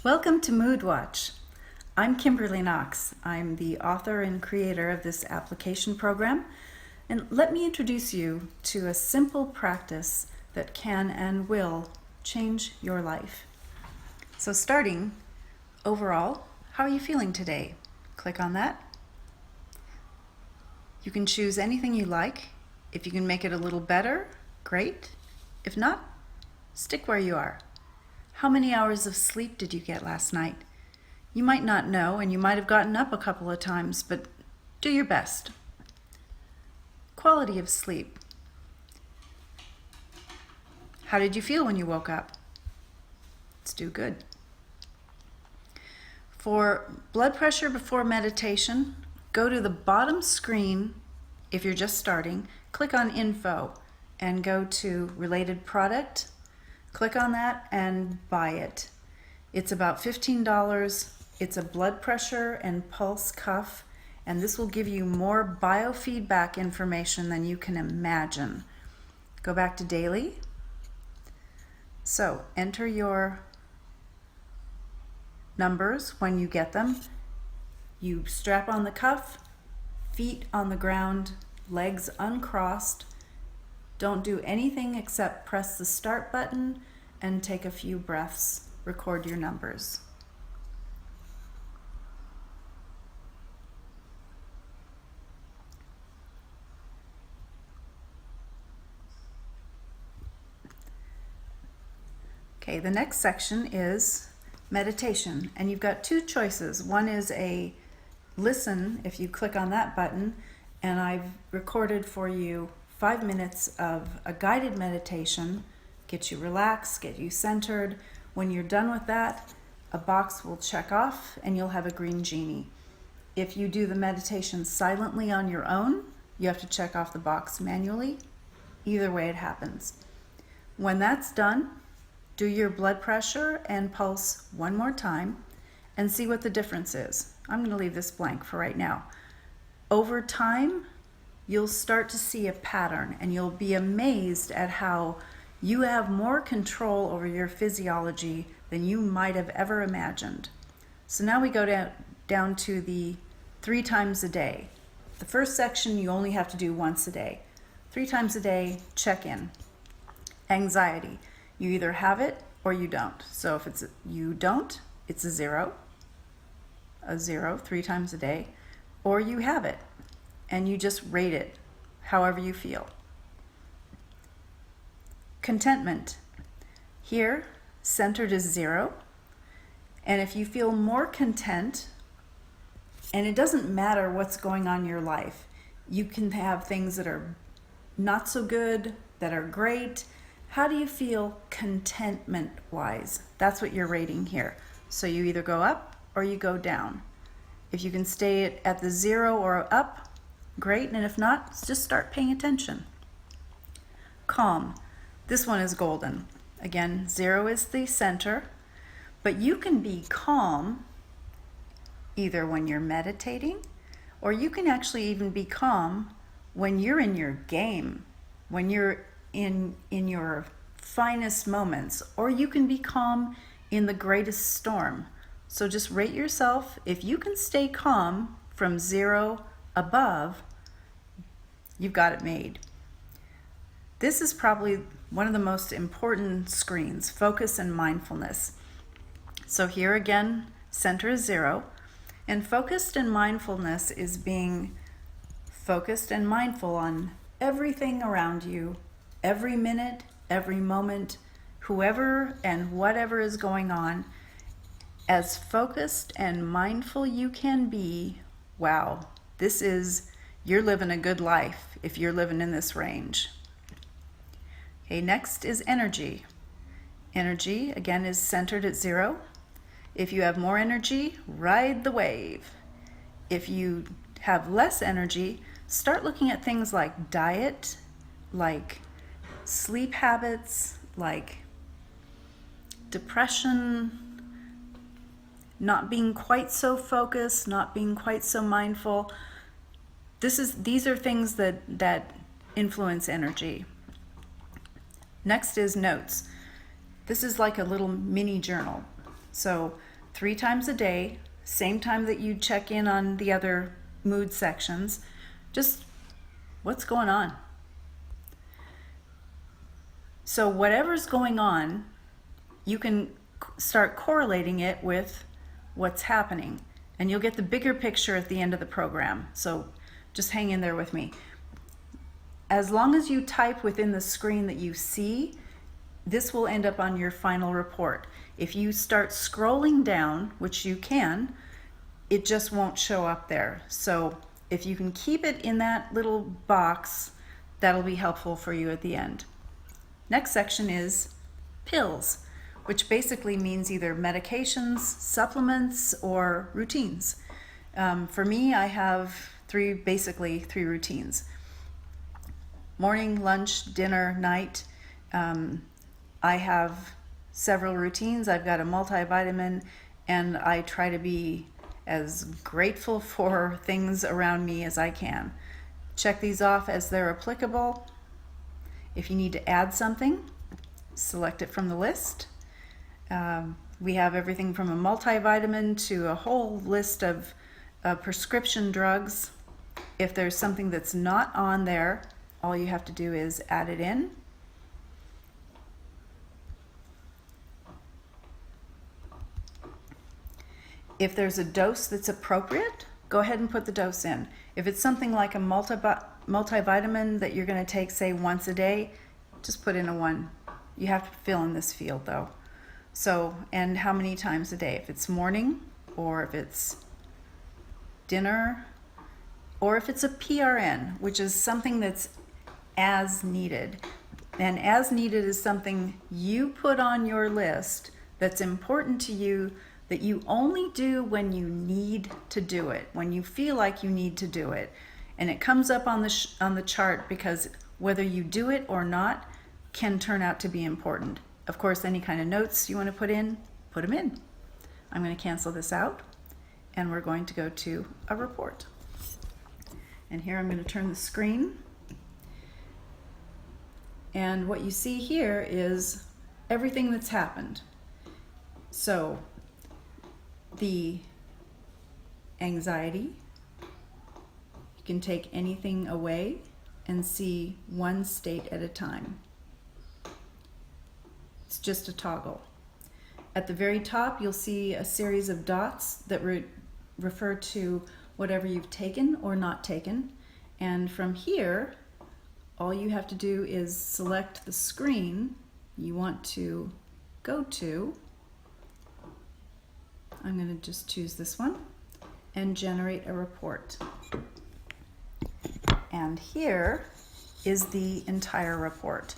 Welcome to Mood Watch. I'm Kimberly Knox. I'm the author and creator of this application program, and let me introduce you to a simple practice that can and will change your life. So starting, overall, how are you feeling today? Click on that. You can choose anything you like. If you can make it a little better, great. If not, stick where you are. How many hours of sleep did you get last night? You might not know, and you might have gotten up a couple of times, but do your best. Quality of sleep. How did you feel when you woke up? Let's do good. For blood pressure before meditation, go to the bottom screen. If you're just starting, click on Info and go to Related Product. Click on that and buy it. It's about $15. It's a blood pressure and pulse cuff, and this will give you more biofeedback information than you can imagine. Go back to daily. So enter your numbers when you get them. You strap on the cuff, feet on the ground, legs uncrossed. Don't do anything except press the start button and take a few breaths. Record your numbers. Okay, the next section is meditation, and you've got two choices. One is a listen, if you click on that button, and I've recorded for you 5 minutes of a guided meditation, get you relaxed, get you centered. When you're done with that, a box will check off and you'll have a green genie. If you do the meditation silently on your own, you have to check off the box manually. Either way it happens. When that's done, do your blood pressure and pulse one more time and see what the difference is. I'm going to leave this blank for right now. Over time, you'll start to see a pattern, and you'll be amazed at how you have more control over your physiology than you might have ever imagined. So now we go down to the 3 times a day. The first section you only have to do once a day. 3 times a day, check in. Anxiety. You either have it or you don't. So if you don't, it's a 0, 3 times a day, or you have it and you just rate it however you feel. Contentment. Here, centered is 0, and if you feel more content, and it doesn't matter what's going on in your life, you can have things that are not so good, that are great. How do you feel contentment-wise? That's what you're rating here. So you either go up or you go down. If you can stay at the 0 or up, great, and if not, just start paying attention. Calm. This one is golden. Again, 0 is the center, but you can be calm either when you're meditating, or you can actually even be calm when you're in your game, when you're in your finest moments, or you can be calm in the greatest storm. So just rate yourself. If you can stay calm from 0 above, you've got it made. This is probably one of the most important screens, focus and mindfulness. So here again, center is 0, and focused and mindfulness is being focused and mindful on everything around you, every minute, every moment, whoever and whatever is going on. As focused and mindful you can be, wow, you're living a good life if you're living in this range. Okay, next is energy. Energy, again, is centered at 0. If you have more energy, ride the wave. If you have less energy, start looking at things like diet, like sleep habits, like depression, not being quite so focused, not being quite so mindful. These are things that influence energy. Next is notes. This is like a little mini journal. So 3 times a day, same time that you check in on the other mood sections. Just what's going on? So whatever's going on, you can start correlating it with what's happening, and you'll get the bigger picture at the end of the program. So just hang in there with me. As long as you type within the screen that you see, this will end up on your final report. If you start scrolling down, which you can, it just won't show up there. So if you can keep it in that little box, that'll be helpful for you at the end. Next section is pills, which basically means either medications, supplements, or routines. For me, I have basically three routines: morning, lunch, dinner, night. I have several routines. I've got a multivitamin, and I try to be as grateful for things around me as I can. Check these off as they're applicable. If you need to add something, select it from the list. We have everything from a multivitamin to a whole list of prescription drugs. If there's something that's not on there, all you have to do is add it in. If there's a dose that's appropriate, go ahead and put the dose in. If it's something like a multivitamin that you're going to take, say, once a day, just put in a 1. You have to fill in this field though. So, and how many times a day? If it's morning, or if it's dinner, or if it's a PRN, which is something that's as needed. And as needed is something you put on your list that's important to you, that you only do when you need to do it, when you feel like you need to do it. And it comes up on the chart because whether you do it or not can turn out to be important. Of course, any kind of notes you want to put them in. I'm going to cancel this out, and we're going to go to a report. And here I'm going to turn the screen. And what you see here is everything that's happened. So the anxiety, you can take anything away and see one state at a time. It's just a toggle. At the very top, you'll see a series of dots that refer to whatever you've taken or not taken. And from here, all you have to do is select the screen you want to go to. I'm going to just choose this one and generate a report. And here is the entire report,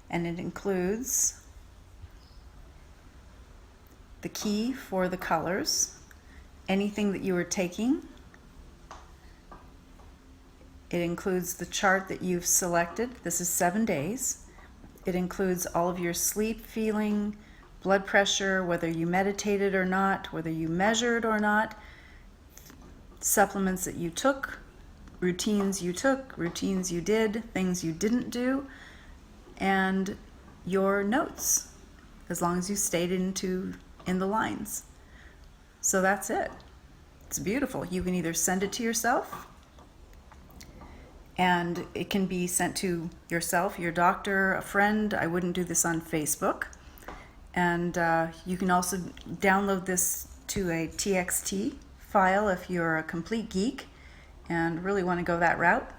and it includes the key for the colors, anything that you are taking. It includes the chart that you've selected. This is 7 days. It includes all of your sleep, feeling, blood pressure, whether you meditated or not, whether you measured or not, supplements that you took, routines you took, routines you did, things you didn't do, and your notes, as long as you stayed in the lines. So that's it. It's beautiful. You can either send it to yourself, and it can be sent to yourself, your doctor, a friend. I wouldn't do this on Facebook. And you can also download this to a TXT file if you're a complete geek and really want to go that route.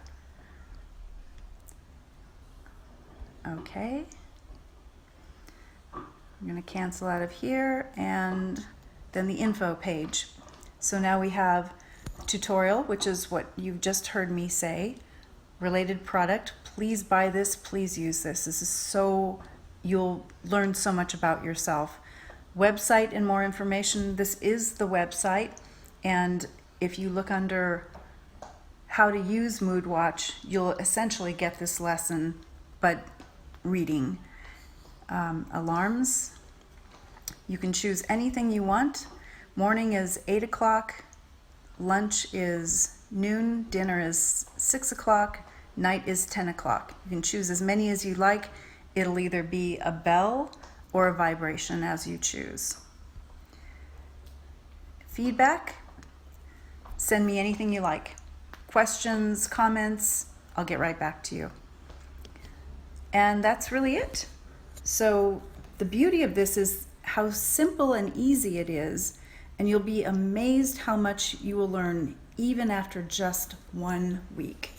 Okay. I'm going to cancel out of here, and then the info page. So now we have tutorial, which is what you've just heard me say. Related product, please buy this, please use this. This is so, you'll learn so much about yourself. Website and more information, this is the website. And if you look under how to use MoodWatch, you'll essentially get this lesson, but reading. Alarms, you can choose anything you want. Morning is 8 o'clock, lunch is noon, dinner is 6 o'clock, night is 10 o'clock. You can choose as many as you like. It'll either be a bell or a vibration as you choose. feedback, send me anything you like. Questions, comments, I'll get right back to you. And that's really it. So the beauty of this is how simple and easy it is, and you'll be amazed how much you will learn even after just 1 week.